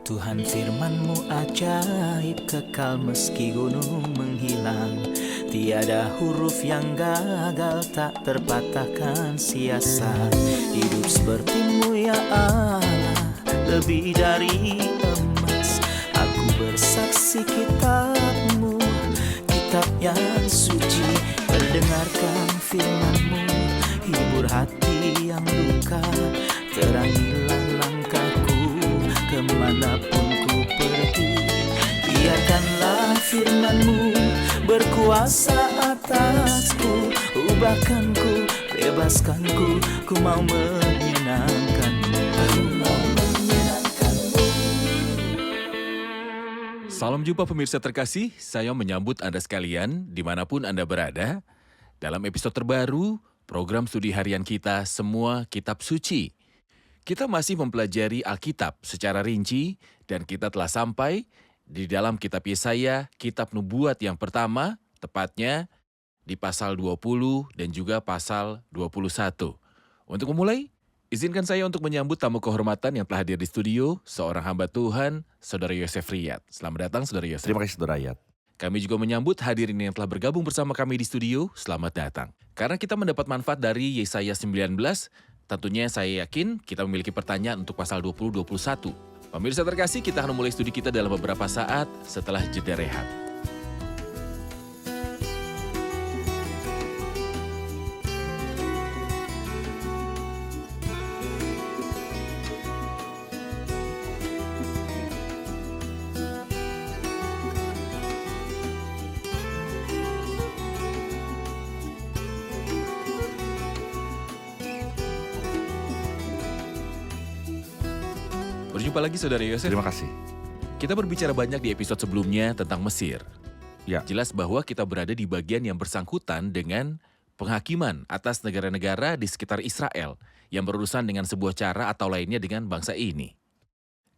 Tuhan firman-Mu ajaib, kekal meski gunung menghilang. Tiada huruf yang gagal, tak terpatahkan sia-sia. Hidup seperti-Mu ya Allah, lebih dari emas. Aku bersaksi kitab-Mu, kitab yang suci. Mendengarkan firman-Mu, hibur hati yang luka. Terangilah langkahku kemanapun ku pergi. Biarkanlah firman-Mu berkuasa atasku. Ubahkanku, bebaskanku, ku mau menyenangkan-Mu. Ku mau menyenangkan-Mu. Salam jumpa pemirsa terkasih, saya menyambut Anda sekalian dimanapun Anda berada. Dalam episode terbaru, program studi harian kita Semua Kitab Suci. Kita masih mempelajari Alkitab secara rinci dan kita telah sampai di dalam kitab Yesaya, kitab nubuat yang pertama, tepatnya di pasal 20 dan juga pasal 21. Untuk memulai, izinkan saya untuk menyambut tamu kehormatan yang telah hadir di studio, seorang hamba Tuhan, Saudara Yosef Riyad. Selamat datang, Saudara Yosef. Terima kasih, Saudara Riyad. Kami juga menyambut hadirin yang telah bergabung bersama kami di studio, selamat datang. Karena kita mendapat manfaat dari Yesaya 19, tentunya saya yakin kita memiliki pertanyaan untuk pasal 20-21. Pemirsa terkasih, kita akan memulai studi kita dalam beberapa saat setelah jeda rehat. Berjumpa lagi Saudara Yosef. Terima kasih. Kita berbicara banyak di episode sebelumnya tentang Mesir. Ya. Jelas bahwa kita berada di bagian yang bersangkutan dengan penghakiman atas negara-negara di sekitar Israel yang berurusan dengan sebuah cara atau lainnya dengan bangsa ini.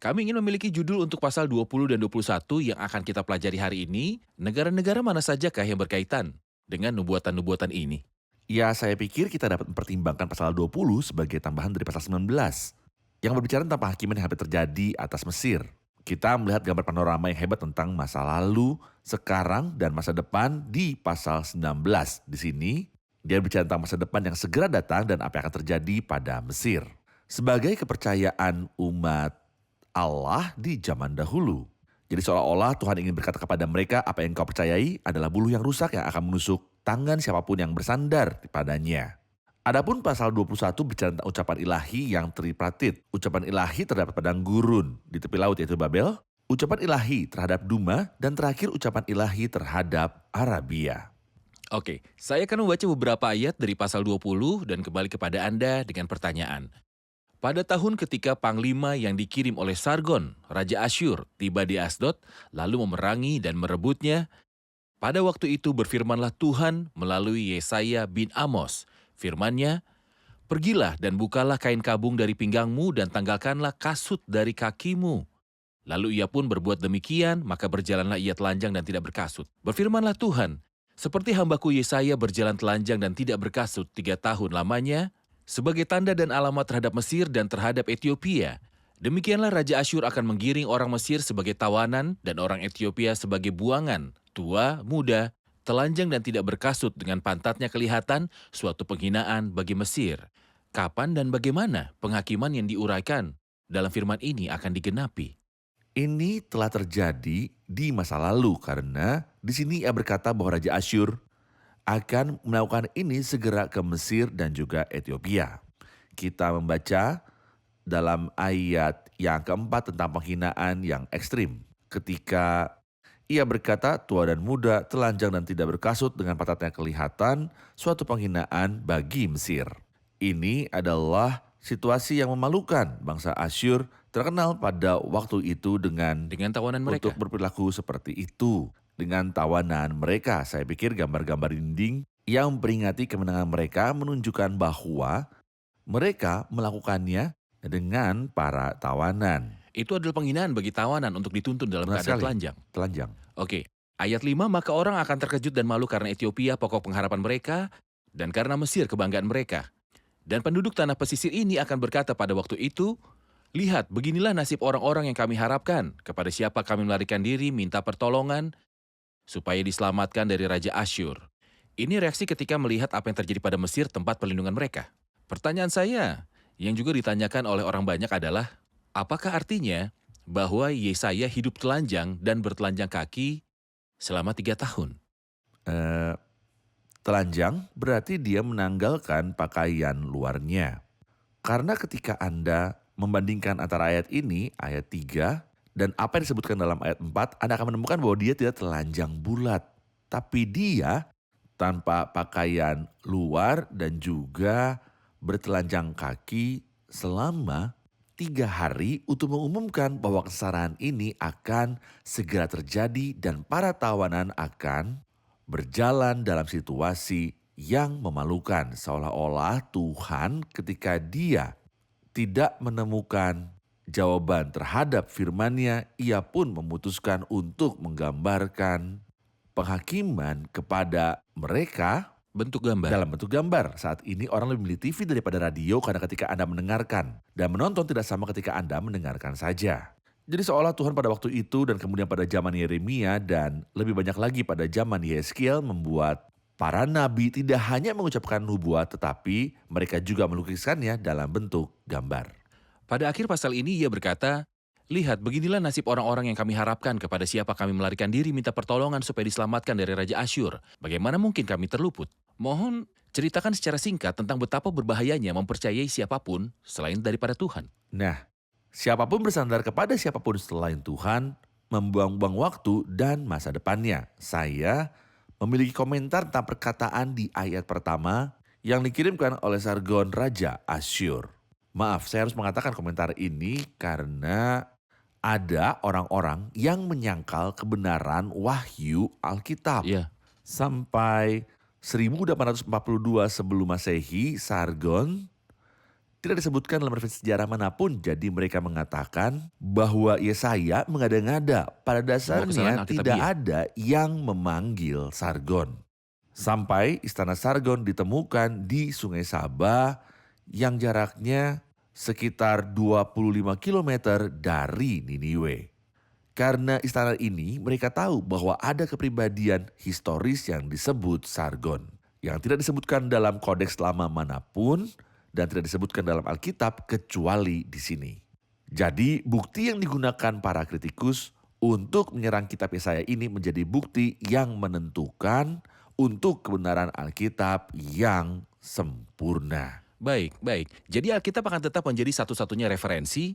Kami ingin memiliki judul untuk pasal 20 dan 21 yang akan kita pelajari hari ini, negara-negara mana sajakah yang berkaitan dengan nubuatan-nubuatan ini? Ya, saya pikir kita dapat mempertimbangkan pasal 20 sebagai tambahan dari pasal 19. Yang berbicara tentang penghakiman yang hampir terjadi atas Mesir. Kita melihat gambar panorama yang hebat tentang masa lalu, sekarang, dan masa depan di pasal 19. Di sini, dia berbicara tentang masa depan yang segera datang dan apa yang akan terjadi pada Mesir. Sebagai kepercayaan umat Allah di zaman dahulu. Jadi seolah-olah Tuhan ingin berkata kepada mereka, apa yang kau percayai adalah buluh yang rusak yang akan menusuk tangan siapapun yang bersandar padanya. Adapun pasal 21 bicara tentang ucapan ilahi yang tripartit. Ucapan ilahi terhadap padang gurun di tepi laut yaitu Babel, ucapan ilahi terhadap Duma, dan terakhir ucapan ilahi terhadap Arabia. Oke, saya akan membaca beberapa ayat dari pasal 20 dan kembali kepada Anda dengan pertanyaan. Pada tahun ketika Panglima yang dikirim oleh Sargon, Raja Asyur, tiba di Asdod, lalu memerangi dan merebutnya, pada waktu itu berfirmanlah Tuhan melalui Yesaya bin Amos. Firman-Nya, pergilah dan bukalah kain kabung dari pinggangmu dan tanggalkanlah kasut dari kakimu. Lalu ia pun berbuat demikian, maka berjalanlah ia telanjang dan tidak berkasut. Berfirmanlah Tuhan, seperti hambaku Yesaya berjalan telanjang dan tidak berkasut 3 tahun lamanya, sebagai tanda dan alamat terhadap Mesir dan terhadap Etiopia. Demikianlah Raja Asyur akan menggiring orang Mesir sebagai tawanan dan orang Etiopia sebagai buangan, tua, muda, telanjang dan tidak berkasut dengan pantatnya kelihatan suatu penghinaan bagi Mesir. Kapan dan bagaimana penghakiman yang diuraikan dalam firman ini akan digenapi? Ini telah terjadi di masa lalu karena di sini ia berkata bahwa Raja Asyur akan melakukan ini segera ke Mesir dan juga Etiopia. Kita membaca dalam ayat yang keempat tentang penghinaan yang ekstrim. Ketika ia berkata, tua dan muda, telanjang dan tidak berkasut dengan pantatnya kelihatan, suatu penghinaan bagi Mesir. Ini adalah situasi yang memalukan. Bangsa Asyur terkenal pada waktu itu dengan tawanan mereka. Untuk berperilaku seperti itu. Dengan tawanan mereka, saya pikir gambar-gambar dinding yang memperingati kemenangan mereka menunjukkan bahwa mereka melakukannya dengan para tawanan. Itu adalah penghinaan bagi tawanan untuk dituntun dalam keadaan telanjang. Telanjang. Oke, ayat 5, maka orang akan terkejut dan malu karena Etiopia pokok pengharapan mereka, dan karena Mesir kebanggaan mereka. Dan penduduk tanah pesisir ini akan berkata pada waktu itu, Lihat, beginilah nasib orang-orang yang kami harapkan. Kepada siapa kami melarikan diri, minta pertolongan, supaya diselamatkan dari Raja Asyur. Ini reaksi ketika melihat apa yang terjadi pada Mesir, tempat perlindungan mereka. Pertanyaan saya, yang juga ditanyakan oleh orang banyak adalah, apakah artinya bahwa Yesaya hidup telanjang dan bertelanjang kaki selama 3 tahun? Eh, Telanjang berarti dia menanggalkan pakaian luarnya. Karena ketika Anda membandingkan antara ayat ini, ayat 3, dan apa yang disebutkan dalam ayat 4, Anda akan menemukan bahwa dia tidak telanjang bulat. Tapi dia tanpa pakaian luar dan juga bertelanjang kaki selama 3 hari untuk mengumumkan bahwa kesengsaraan ini akan segera terjadi dan para tawanan akan berjalan dalam situasi yang memalukan, seolah-olah Tuhan ketika dia tidak menemukan jawaban terhadap firman-Nya, ia pun memutuskan untuk menggambarkan penghakiman kepada mereka Bentuk gambar. dalam bentuk gambar. Saat ini orang lebih memilih TV daripada radio karena ketika Anda mendengarkan dan menonton tidak sama ketika Anda mendengarkan saja. Jadi seolah Tuhan pada waktu itu dan kemudian pada zaman Yeremia dan lebih banyak lagi pada zaman Yeskiel membuat para nabi tidak hanya mengucapkan nubuat tetapi mereka juga melukiskannya dalam bentuk gambar. Pada akhir pasal ini ia berkata, lihat, beginilah nasib orang-orang yang kami harapkan, kepada siapa kami melarikan diri minta pertolongan supaya diselamatkan dari Raja Asyur. Bagaimana mungkin kami terluput? Mohon ceritakan secara singkat tentang betapa berbahayanya mempercayai siapapun selain daripada Tuhan. Nah, siapapun bersandar kepada siapapun selain Tuhan membuang-buang waktu dan masa depannya. Saya memiliki komentar tentang perkataan di ayat pertama yang dikirimkan oleh Sargon Raja Asyur. Maaf, saya harus mengatakan komentar ini karena ada orang-orang yang menyangkal kebenaran wahyu Alkitab. Iya. Sampai 1842 sebelum Masehi, Sargon tidak disebutkan dalam referensi sejarah manapun. Jadi mereka mengatakan bahwa Yesaya mengada-ngada. Pada kesalahan dasarnya Alkitab tidak dia. ada yang memanggil Sargon. Sampai istana Sargon ditemukan di Sungai Saba yang jaraknya sekitar 25 km dari Niniwe. Karena istana ini mereka tahu bahwa ada kepribadian historis yang disebut Sargon. Yang tidak disebutkan dalam kodeks lama manapun dan tidak disebutkan dalam Alkitab kecuali di sini. Jadi bukti yang digunakan para kritikus untuk menyerang kitab Yesaya ini menjadi bukti yang menentukan untuk kebenaran Alkitab yang sempurna. Baik, baik. Jadi Alkitab akan tetap menjadi satu-satunya referensi,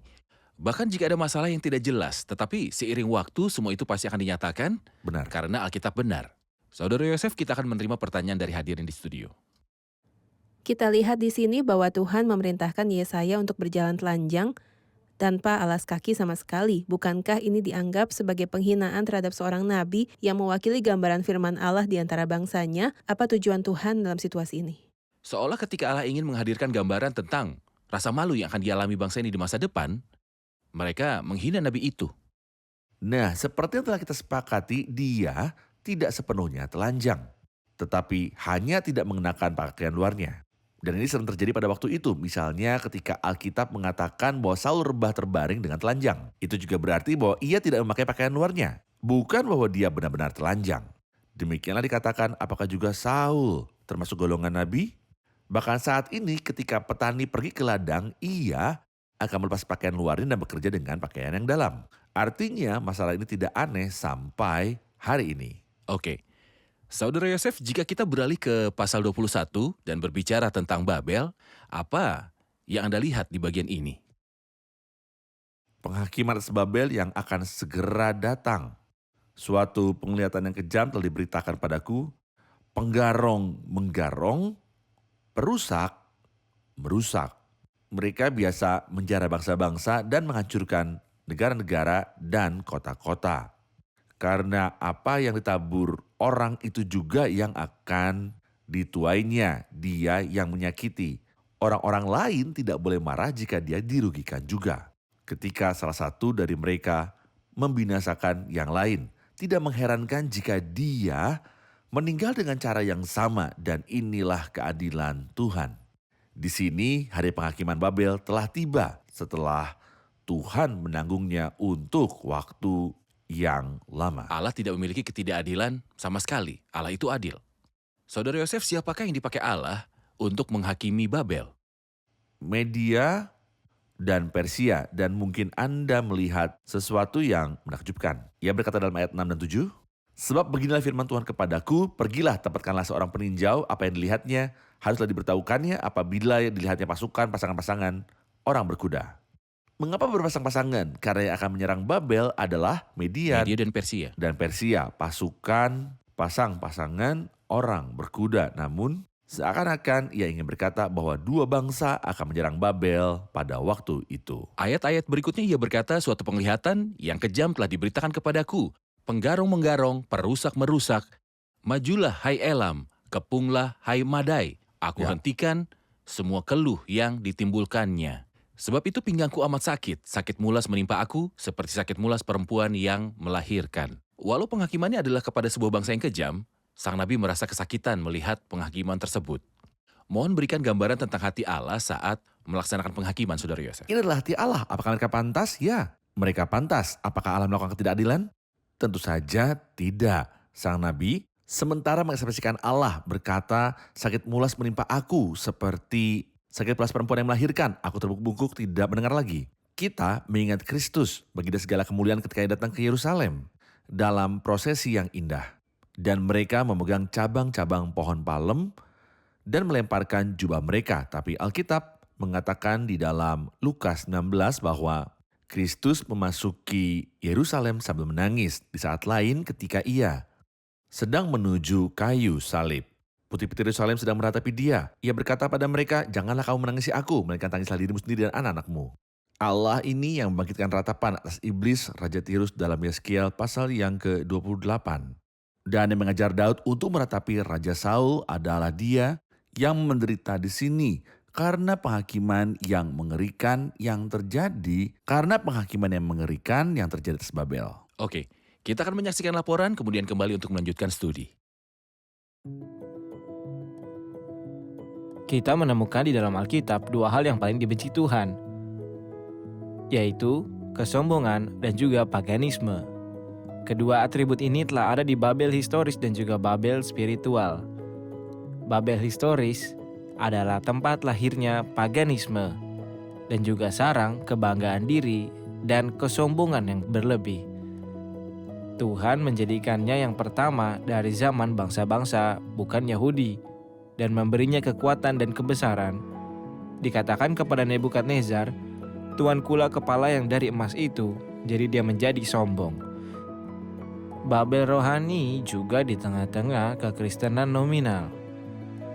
bahkan jika ada masalah yang tidak jelas, tetapi seiring waktu semua itu pasti akan dinyatakan Benar. karena Alkitab benar. Saudara Yosef, kita akan menerima pertanyaan dari hadirin di studio. Kita lihat di sini bahwa Tuhan memerintahkan Yesaya untuk berjalan telanjang tanpa alas kaki sama sekali. Bukankah ini dianggap sebagai penghinaan terhadap seorang nabi yang mewakili gambaran firman Allah di antara bangsanya? Apa tujuan Tuhan dalam situasi ini? Seolah ketika Allah ingin menghadirkan gambaran tentang rasa malu yang akan dialami bangsa ini di masa depan, mereka menghina nabi itu. Nah, seperti yang telah kita sepakati, dia tidak sepenuhnya telanjang. Tetapi hanya tidak mengenakan pakaian luarnya. Dan ini sering terjadi pada waktu itu. Misalnya ketika Alkitab mengatakan bahwa Saul rebah terbaring dengan telanjang. Itu juga berarti bahwa ia tidak memakai pakaian luarnya. Bukan bahwa dia benar-benar telanjang. Demikianlah dikatakan apakah juga Saul termasuk golongan nabi? Bahkan saat ini ketika petani pergi ke ladang, ia akan melepas pakaian luarnya dan bekerja dengan pakaian yang dalam. Artinya masalah ini tidak aneh sampai hari ini. Oke. Saudara Yosef, jika kita beralih ke pasal 21 dan berbicara tentang Babel, apa yang Anda lihat di bagian ini? Penghakiman atas Babel yang akan segera datang. Suatu penglihatan yang kejam telah diberitakan padaku. Penggarong menggarong, perusak merusak. Mereka biasa menjara bangsa-bangsa dan menghancurkan negara-negara dan kota-kota. Karena apa yang ditabur orang itu juga yang akan dituainya. Dia yang menyakiti. Orang-orang lain tidak boleh marah jika dia dirugikan juga. Ketika salah satu dari mereka membinasakan yang lain, tidak mengherankan jika dia meninggal dengan cara yang sama, dan inilah keadilan Tuhan. Di sini hari penghakiman Babel telah tiba setelah Tuhan menanggungnya untuk waktu yang lama. Allah tidak memiliki ketidakadilan sama sekali. Allah itu adil. Saudara Yosef, siapakah yang dipakai Allah untuk menghakimi Babel? Media dan Persia, dan mungkin Anda melihat sesuatu yang menakjubkan. Ia berkata dalam ayat 6 dan 7, sebab beginilah firman Tuhan kepadaku, pergilah tempatkanlah seorang peninjau, apa yang dilihatnya, haruslah diberitahukannya apabila yang dilihatnya pasukan, pasangan-pasangan, orang berkuda. Mengapa berpasang-pasangan? Karena yang akan menyerang Babel adalah Media Media dan Persia. dan Persia, pasukan, pasang-pasangan, orang berkuda. Namun seakan-akan ia ingin berkata bahwa dua bangsa akan menyerang Babel pada waktu itu. Ayat-ayat berikutnya ia berkata, suatu penglihatan yang kejam telah diberitakan kepadaku. Penggarong menggarong, perusak merusak. Majulah hai Elam, kepunglah hai Madai. Aku Ya. hentikan semua keluh yang ditimbulkannya. Sebab itu pinggangku amat sakit. Sakit mulas menimpa aku seperti sakit mulas perempuan yang melahirkan. Walau penghakimannya adalah kepada sebuah bangsa yang kejam, sang nabi merasa kesakitan melihat penghakiman tersebut. Mohon berikan gambaran tentang hati Allah saat melaksanakan penghakiman, Saudara Yosef. Ini adalah hati Allah. Apakah mereka pantas? Ya, mereka pantas. Apakah Allah melakukan ketidakadilan? Tentu saja tidak. Sang nabi sementara mengekspresikan Allah berkata, sakit mulas menimpa aku seperti sakit mulas perempuan yang melahirkan. Aku terbungkuk tidak mendengar lagi. Kita mengingat Kristus bagi dia segala kemuliaan ketika ia datang ke Yerusalem dalam prosesi yang indah. Dan mereka memegang cabang-cabang pohon palem dan melemparkan jubah mereka. Tapi Alkitab mengatakan di dalam Lukas 16 bahwa Kristus memasuki Yerusalem sambil menangis di saat lain ketika ia sedang menuju kayu salib. Putri-putri Yerusalem sedang meratapi dia. Ia berkata pada mereka, janganlah kamu menangisi aku, melainkan tangislah dirimu sendiri dan anak-anakmu. Allah ini yang membangkitkan ratapan atas iblis Raja Tirus dalam Yeskiel pasal yang ke-28. Dan yang mengajar Daud untuk meratapi Raja Saul adalah dia yang menderita di sini karena penghakiman yang mengerikan yang terjadi atas Babel. Oke, kita akan menyaksikan laporan kemudian kembali untuk melanjutkan studi. Kita menemukan di dalam Alkitab dua hal yang paling dibenci Tuhan, yaitu kesombongan dan juga paganisme. Kedua atribut ini telah ada di Babel historis dan juga Babel spiritual. Babel historis adalah tempat lahirnya paganisme dan juga sarang kebanggaan diri dan kesombongan yang berlebih. Tuhan menjadikannya yang pertama dari zaman bangsa-bangsa bukan Yahudi dan memberinya kekuatan dan kebesaran. Dikatakan kepada Nebukadnezar, tuankulah kepala yang dari emas itu, jadi dia menjadi sombong. Babel rohani juga di tengah-tengah kekristenan nominal.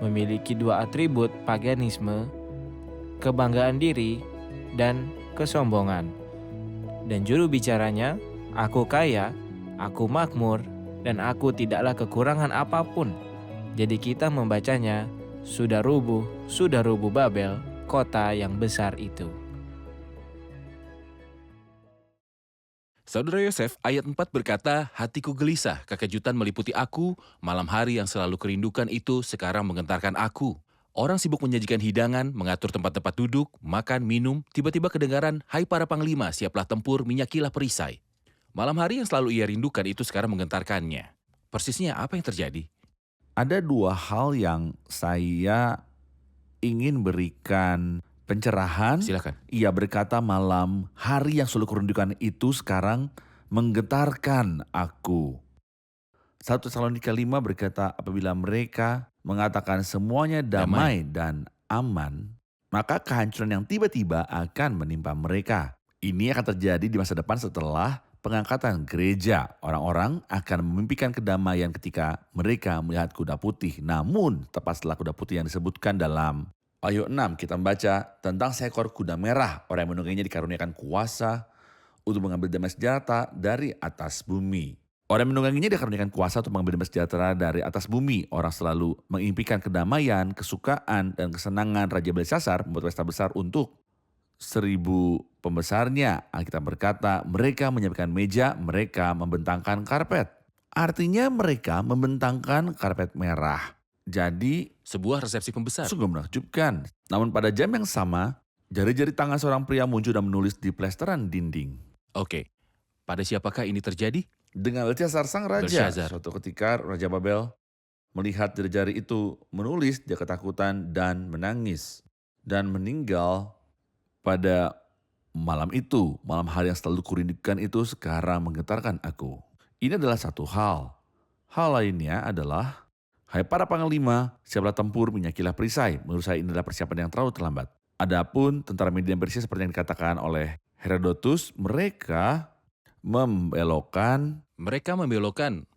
Memiliki dua atribut paganisme, kebanggaan diri, dan kesombongan. Dan juru bicaranya, aku kaya, aku makmur, dan aku tidaklah kekurangan apapun. Jadi kita membacanya, sudah rubuh Babel, kota yang besar itu. Saudara Yosef, ayat 4 berkata, hatiku gelisah, kekejutan meliputi aku, malam hari yang selalu kerindukan itu sekarang menggentarkan aku. Orang sibuk menyajikan hidangan, mengatur tempat-tempat duduk, makan, minum, tiba-tiba kedengaran, hai para panglima, siaplah tempur, minyakilah perisai. Malam hari yang selalu ia rindukan itu sekarang menggentarkannya. Persisnya apa yang terjadi? Ada dua hal yang saya ingin berikan pencerahan. Silakan. Ia berkata malam hari yang selalu kurindukan itu sekarang menggetarkan aku. 1 Tesalonika 5 berkata apabila mereka mengatakan semuanya damai dan aman, maka kehancuran yang tiba-tiba akan menimpa mereka. Ini akan terjadi di masa depan setelah pengangkatan gereja. Orang-orang akan memimpikan kedamaian ketika mereka melihat kuda putih. Namun tepat setelah kuda putih yang disebutkan dalam Wahyu 6 kita membaca tentang seekor kuda merah. Orang yang menungganginya dikaruniakan kuasa untuk mengambil damai sejahtera dari atas bumi. Orang yang menungganginya dikaruniakan kuasa untuk mengambil damai sejahtera dari atas bumi. Orang selalu mengimpikan kedamaian, kesukaan, dan kesenangan Raja Belsasar membuat pesta besar untuk 1000 pembesarnya. Alkitab berkata mereka menyiapkan meja, mereka membentangkan karpet. Artinya mereka membentangkan karpet merah. Jadi Sebuah resepsi pembesar. sungguh menakjubkan. Namun pada jam yang sama, Jari-jari tangan seorang pria muncul dan menulis di plesteran dinding. Oke, pada siapakah ini terjadi? Dengan Belsyazar sang raja, Belsyazar. suatu ketika Raja Babel melihat jari-jari itu menulis, dia ketakutan dan menangis. Dan meninggal pada malam itu. Malam hari yang selalu kurindukan itu sekarang menggetarkan aku. Ini adalah satu hal. Hal lainnya adalah, hai para panglima, siaplah tempur, minyakilah perisai. Menurut saya ini adalah persiapan yang terlalu terlambat. Adapun tentara Media dan Persia seperti yang dikatakan oleh Herodotus, mereka membelokkan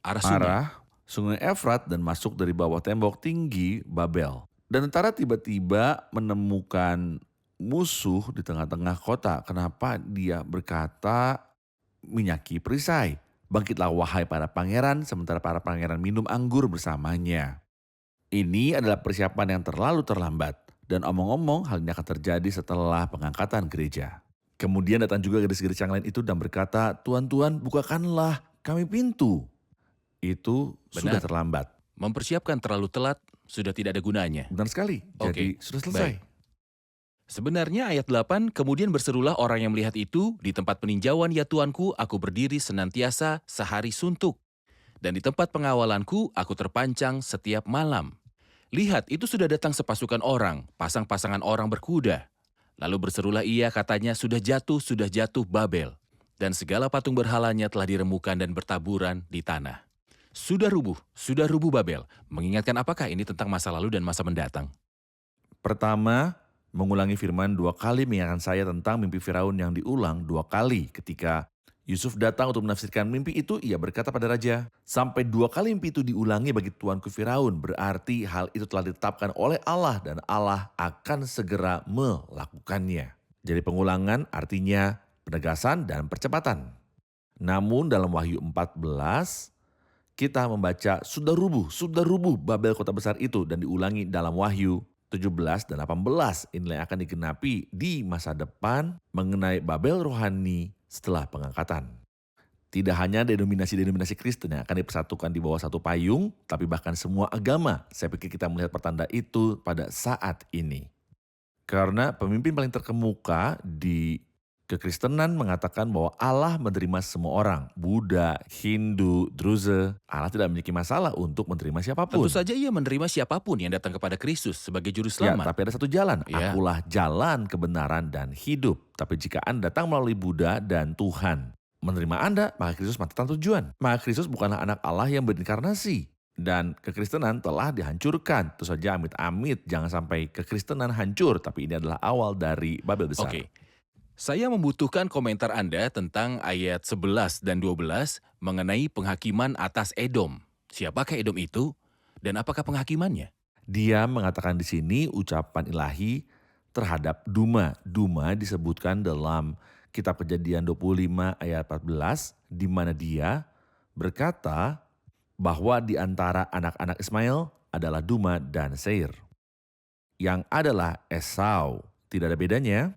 arah sungai. arah sungai Efrat dan masuk dari bawah tembok tinggi Babel. Dan tentara tiba-tiba menemukan musuh di tengah-tengah kota. Kenapa dia berkata minyaki perisai? Bangkitlah wahai para pangeran, sementara para pangeran minum anggur bersamanya. Ini adalah persiapan yang terlalu terlambat. Dan omong-omong hal ini akan terjadi setelah pengangkatan gereja. Kemudian datang juga gadis-gadis yang lain itu dan berkata, Tuan-tuan bukakanlah kami pintu. Itu sudah Benar. terlambat. Mempersiapkan terlalu telat sudah tidak ada gunanya. Benar sekali, jadi Oke, sudah selesai. baik. Sebenarnya ayat 8, kemudian berserulah orang yang melihat itu, di tempat peninjauan ya tuanku, aku berdiri senantiasa sehari suntuk. Dan di tempat pengawalanku, aku terpancang setiap malam. Lihat, itu sudah datang sepasukan orang, pasang-pasangan orang berkuda. Lalu berserulah ia, katanya, sudah jatuh Babel. Dan segala patung berhalanya telah diremukan dan bertaburan di tanah. Sudah rubuh Babel. Mengingatkan apakah ini tentang masa lalu dan masa mendatang? Pertama, mengulangi firman 2 kali mengingatkan saya tentang mimpi Firaun yang diulang 2 kali ketika Yusuf datang untuk menafsirkan mimpi itu, ia berkata pada raja, sampai 2 kali mimpi itu diulangi bagi tuanku Firaun, berarti hal itu telah ditetapkan oleh Allah dan Allah akan segera melakukannya. Jadi pengulangan artinya penegasan dan percepatan. Namun dalam Wahyu 14, kita membaca sudah rubuh Babel kota besar itu dan diulangi dalam Wahyu 17 dan 18. Inilah yang akan digenapi di masa depan mengenai Babel rohani setelah pengangkatan. Tidak hanya denominasi-denominasi Kristen yang akan dipersatukan di bawah satu payung, tapi bahkan semua agama. Saya pikir kita melihat pertanda itu pada saat ini. Karena pemimpin paling terkemuka di kekristenan mengatakan bahwa Allah menerima semua orang. Buddha, Hindu, Druze. Allah tidak memiliki masalah untuk menerima siapapun. Tentu saja ia menerima siapapun yang datang kepada Kristus sebagai juru Ya, selamat. tapi ada satu jalan. Ya. Akulah jalan, kebenaran, dan hidup. Tapi jika Anda datang melalui Buddha dan Tuhan menerima Anda, maka Kristus mati tanpa tujuan. Maka Kristus bukanlah anak Allah yang berinkarnasi. Dan kekristenan telah dihancurkan. Itu saja amit-amit, jangan sampai kekristenan hancur. Tapi ini adalah awal dari Babel besar. Oke. Saya membutuhkan komentar Anda tentang ayat 11 dan 12 mengenai penghakiman atas Edom. Siapakah Edom itu dan apakah penghakimannya? Dia mengatakan di sini ucapan ilahi terhadap Duma. Duma disebutkan dalam kitab Kejadian 25 ayat 14, di mana dia berkata bahwa di antara anak-anak Ismail adalah Duma dan Seir, yang adalah Esau. Tidak ada bedanya.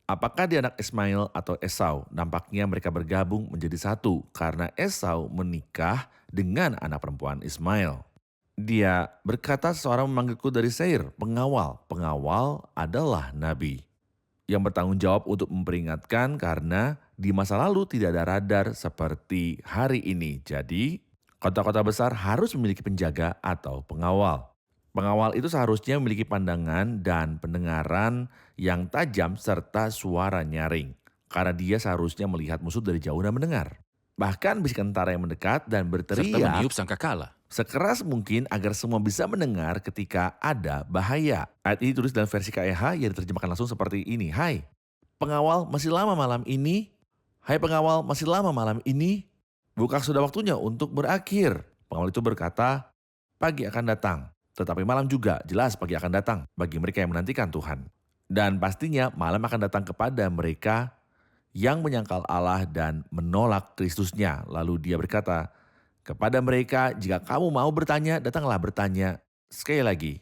Apakah dia anak Ismail atau Esau? Nampaknya mereka bergabung menjadi satu karena Esau menikah dengan anak perempuan Ismail. Dia berkata, seorang memanggilku dari Seir, pengawal. Pengawal adalah nabi yang bertanggung jawab untuk memperingatkan karena di masa lalu tidak ada radar seperti hari ini. Jadi kota-kota besar harus memiliki penjaga atau pengawal. Pengawal itu seharusnya memiliki pandangan dan pendengaran yang tajam serta suara nyaring. Karena dia seharusnya melihat musuh dari jauh dan mendengar. Bahkan bisikan tentara yang mendekat dan Serta berteriak meniup sangkakala. sekeras mungkin agar semua bisa mendengar ketika ada bahaya. Ayat ini ditulis dalam versi KEH yang diterjemahkan langsung seperti ini. Hai, pengawal masih lama malam ini? Hai pengawal masih lama malam ini? Bukan sudah waktunya untuk berakhir? Pengawal itu berkata, pagi akan datang. Tetapi malam juga jelas pagi akan datang bagi mereka yang menantikan Tuhan. Dan pastinya malam akan datang kepada mereka yang menyangkal Allah dan menolak Kristusnya. Lalu dia berkata kepada mereka, jika kamu mau bertanya, datanglah bertanya. Sekali lagi,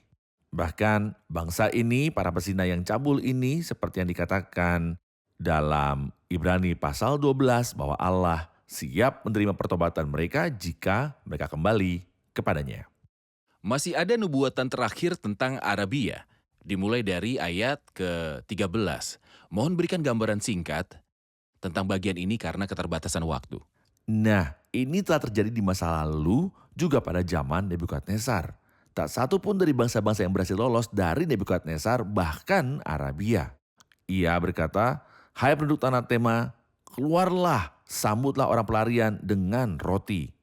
bahkan bangsa ini, para pesina yang cabul ini, seperti yang dikatakan dalam Ibrani pasal 12, bahwa Allah siap menerima pertobatan mereka jika mereka kembali kepadanya. Masih ada nubuatan terakhir tentang Arabia. dimulai dari ayat ke-13. Mohon berikan gambaran singkat tentang bagian ini karena keterbatasan waktu. Nah, ini telah terjadi di masa lalu juga pada zaman Nebukadnezar. Tak satu pun dari bangsa-bangsa yang berhasil lolos dari Nebukadnezar, bahkan Arabia. Ia berkata, "Hai penduduk tanah Tema, keluarlah, sambutlah orang pelarian dengan roti."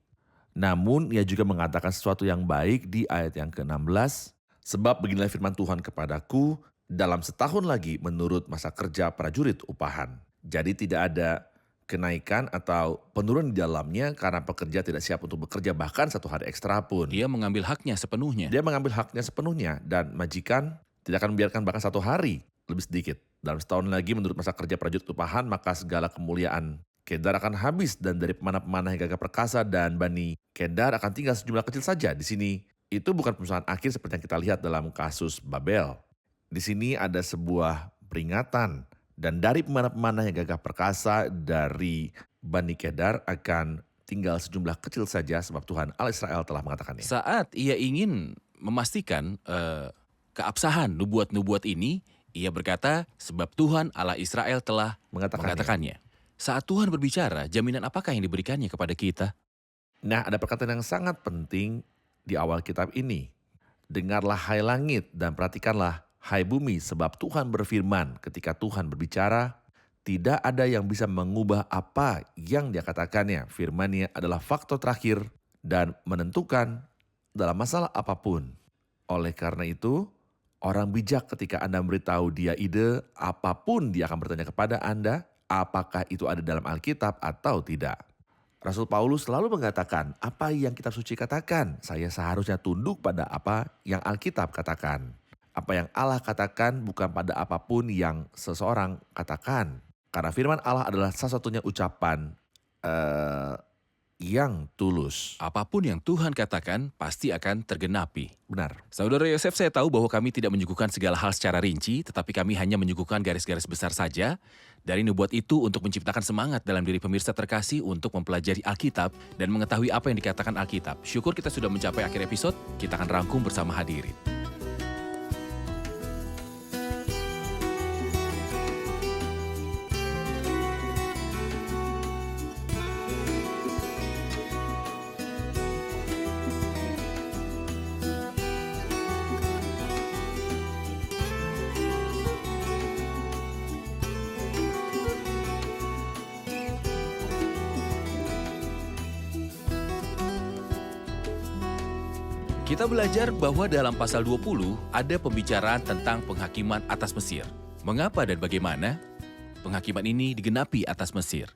Namun ia juga mengatakan sesuatu yang baik di ayat yang ke-16. "Sebab beginilah firman Tuhan kepadaku, dalam setahun lagi menurut masa kerja prajurit upahan." Jadi tidak ada kenaikan atau penurunan di dalamnya karena pekerja tidak siap untuk bekerja bahkan 1 hari ekstra pun. Dia mengambil haknya sepenuhnya. Dia mengambil haknya sepenuhnya dan majikan tidak akan membiarkan bahkan 1 hari lebih sedikit. Dalam setahun lagi menurut masa kerja prajurit upahan maka segala kemuliaan Kedar akan habis dan dari pemanah-pemanah yang gagah perkasa dan Bani Kedar akan tinggal sejumlah kecil saja di sini. Itu bukan pemusnahan akhir seperti yang kita lihat dalam kasus Babel. Di sini ada sebuah peringatan. Dan dari pemanah-pemanah yang gagah perkasa dari Bani Kedar akan tinggal sejumlah kecil saja sebab Tuhan Allah Israel telah mengatakannya. Saat ia ingin memastikan keabsahan nubuat-nubuat ini, ia berkata, sebab Tuhan Allah Israel telah mengatakannya. Saat Tuhan berbicara, jaminan apakah yang diberikannya kepada kita? Nah, ada perkataan yang sangat penting di awal kitab ini. "Dengarlah hai langit dan perhatikanlah hai bumi, sebab Tuhan berfirman." Ketika Tuhan berbicara, tidak ada yang bisa mengubah apa yang dia katakannya. Firman-Nya adalah faktor terakhir dan menentukan dalam masalah apapun. Oleh karena itu, orang bijak ketika Anda memberitahu dia ide, apapun dia akan bertanya kepada Anda, apakah itu ada dalam Alkitab atau tidak. Rasul Paulus selalu mengatakan, apa yang kitab suci katakan, saya seharusnya tunduk pada apa yang Alkitab katakan. Apa yang Allah katakan bukan pada apapun yang seseorang katakan. Karena firman Allah adalah satu-satunya ucapan yang tulus. Apapun yang Tuhan katakan pasti akan tergenapi. Benar. Saudara Yosef, saya tahu bahwa kami tidak menyuguhkan segala hal secara rinci, tetapi kami hanya menyuguhkan garis-garis besar saja dari nubuat itu untuk menciptakan semangat dalam diri pemirsa terkasih untuk mempelajari Alkitab dan mengetahui apa yang dikatakan Alkitab. Syukur kita sudah mencapai akhir episode, kita akan rangkum bersama hadirin. Kita belajar bahwa dalam pasal 20 ada pembicaraan tentang penghakiman atas Mesir. Mengapa dan bagaimana penghakiman ini digenapi atas Mesir?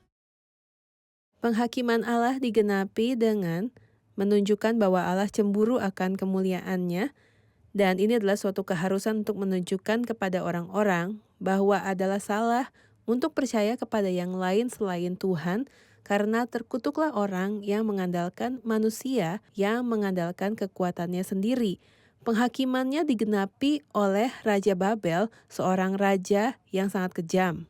Penghakiman Allah digenapi dengan menunjukkan bahwa Allah cemburu akan kemuliaannya, dan ini adalah suatu keharusan untuk menunjukkan kepada orang-orang bahwa adalah salah untuk percaya kepada yang lain selain Tuhan, karena terkutuklah orang yang mengandalkan manusia yang mengandalkan kekuatannya sendiri. Penghakimannya digenapi oleh Raja Babel, seorang raja yang sangat kejam.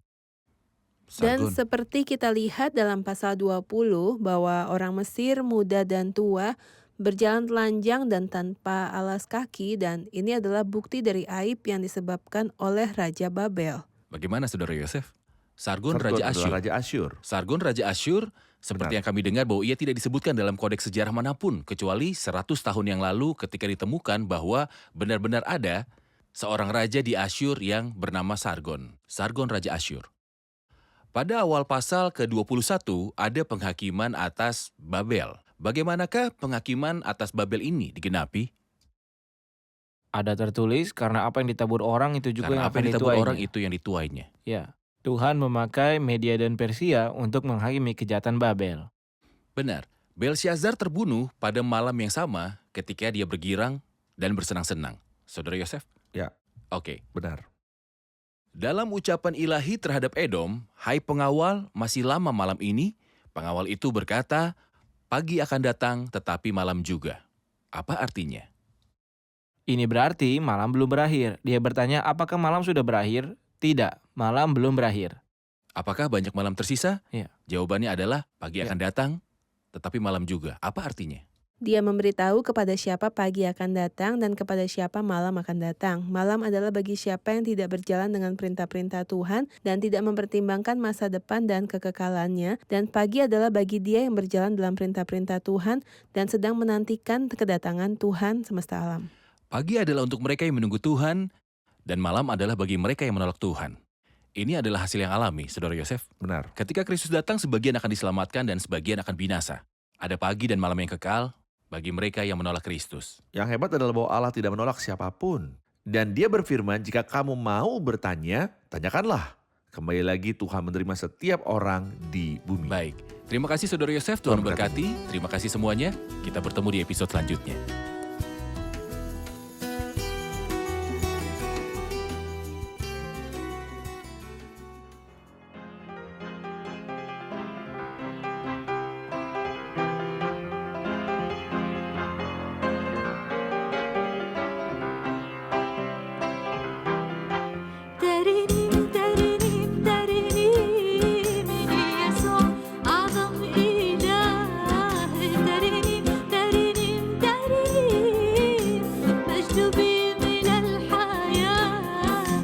Dan Sargon. seperti kita lihat dalam pasal 20 bahwa orang Mesir muda dan tua berjalan telanjang dan tanpa alas kaki, dan ini adalah bukti dari aib yang disebabkan oleh Raja Babel. Bagaimana Saudara Yosef? Sargon Sargon Raja adalah Asyur. Raja Asyur. Sargon Raja Asyur, seperti Benar. yang kami dengar bahwa ia tidak disebutkan dalam kodeks sejarah manapun, kecuali 100 tahun yang lalu ketika ditemukan bahwa benar-benar ada seorang raja di Asyur yang bernama Sargon. Sargon Raja Asyur. Pada awal pasal ke-21 ada penghakiman atas Babel. Bagaimanakah penghakiman atas Babel ini digenapi? Ada tertulis, karena apa yang ditabur orang itu juga Karena yang apa akan yang ditabur dituainya. orang itu yang dituainya. Ya, Tuhan memakai Media dan Persia untuk menghakimi kejahatan Babel. Benar, Belshazzar terbunuh pada malam yang sama ketika dia bergirang dan bersenang-senang. Saudara Yosef? Ya. Oke. Benar. Dalam ucapan ilahi terhadap Edom, hai pengawal, masih lama malam ini. Pengawal itu berkata, pagi akan datang tetapi malam juga. Apa artinya? Ini berarti malam belum berakhir. Dia bertanya, apakah malam sudah berakhir? Tidak, malam belum berakhir. Apakah banyak malam tersisa? Ya. Jawabannya adalah pagi Ya. akan datang tetapi malam juga. Apa artinya? Dia memberitahu kepada siapa pagi akan datang dan kepada siapa malam akan datang. Malam adalah bagi siapa yang tidak berjalan dengan perintah-perintah Tuhan dan tidak mempertimbangkan masa depan dan kekekalannya. Dan pagi adalah bagi dia yang berjalan dalam perintah-perintah Tuhan dan sedang menantikan kedatangan Tuhan semesta alam. Pagi adalah untuk mereka yang menunggu Tuhan, dan malam adalah bagi mereka yang menolak Tuhan. Ini adalah hasil yang alami, Saudara Yosef. Benar. Ketika Kristus datang, sebagian akan diselamatkan dan sebagian akan binasa. Ada pagi dan malam yang kekal bagi mereka yang menolak Kristus. Yang hebat adalah bahwa Allah tidak menolak siapapun. Dan dia berfirman, jika kamu mau bertanya, tanyakanlah. Kembali lagi Tuhan menerima setiap orang di bumi. Baik, terima kasih Saudara Yosef, Tuhan Tuhan berkati. Terima kasih semuanya. Kita bertemu di episode selanjutnya. ترنيم ترنيم ترنيم ليسوع أعظم إله ترنيم ترنيم ترنيم مجد بملء الحياة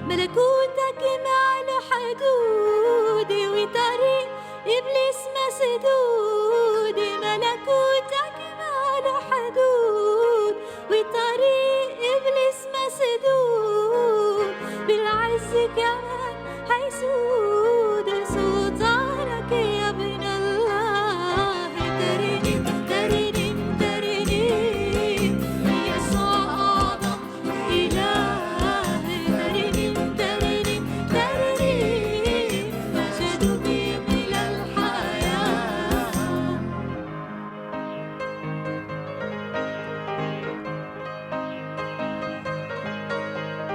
ملكوتك على حدودي وطريق إبليس مسدود ملكوتك على حدود وطريق إبليس مسدود بالعز كمان هيسود سلطانك يا ابن الله ترنيم ترنيم ترنيم يسوع أعظم إله ترنيم ترنيم ترنيم مجد بملء الحياة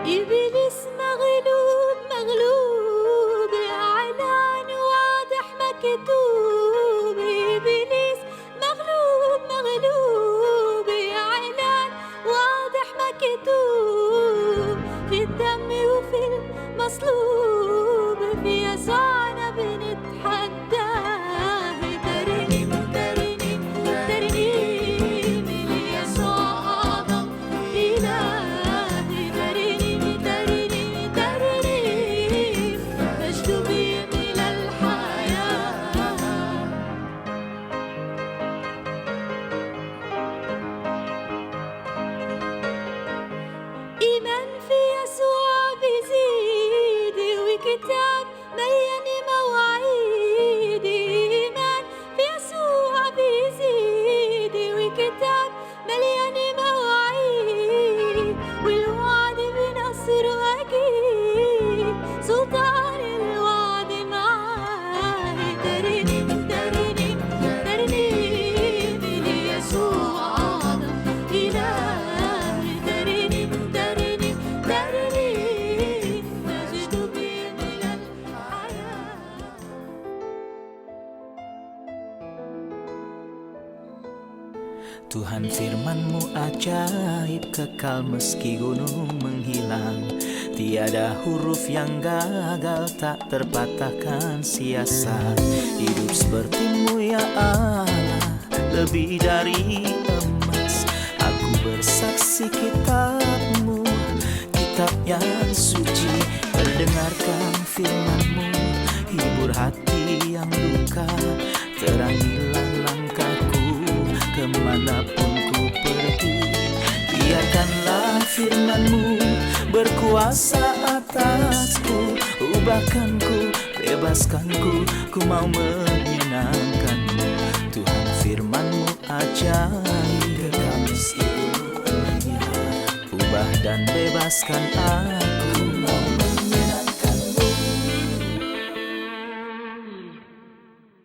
إبليس مغلوب مغلوب إعلان واضح مكتوب إبليس مغلوب مغلوب إعلان واضح مكتوب في الدم وفي المصلوب في يسوعنا بنتحداه ترنيم ترنيم ترنيم ليسوع أعظم إله ترنيم ترنيم ترنيم مجد بملء الحياة إيمان في يسوع بيزيد وكتاب مليان مواعيد إيمان في يسوع بيزيد وكتاب مليان مواعيد والوعد بنصر أكيد سلطان الوعد معاه ترنيم ترنيم ترنيم ليسوع أعظم إله ترنيم ترنيم ترنيم مجد بملء الحياة Tuhan firman-Mu ajaib, kekal meski gunung menghilang. Tiada huruf yang gagal, tak terpatahkan siasat. Hidup seperti-Mu ya Allah, lebih dari emas. Aku bersaksi kitab-Mu, kitab yang suci. Mendengarkan firman-Mu, hibur hati yang duka. Terangilah langkahku kemanapun ku pergi. Biarkanlah firman-Mu berkuasa atasku. Ubahkanku, bebaskanku, ku mau menyenangkan-Mu. Tuhan firman-Mu ajaib, ubah dan bebaskan aku.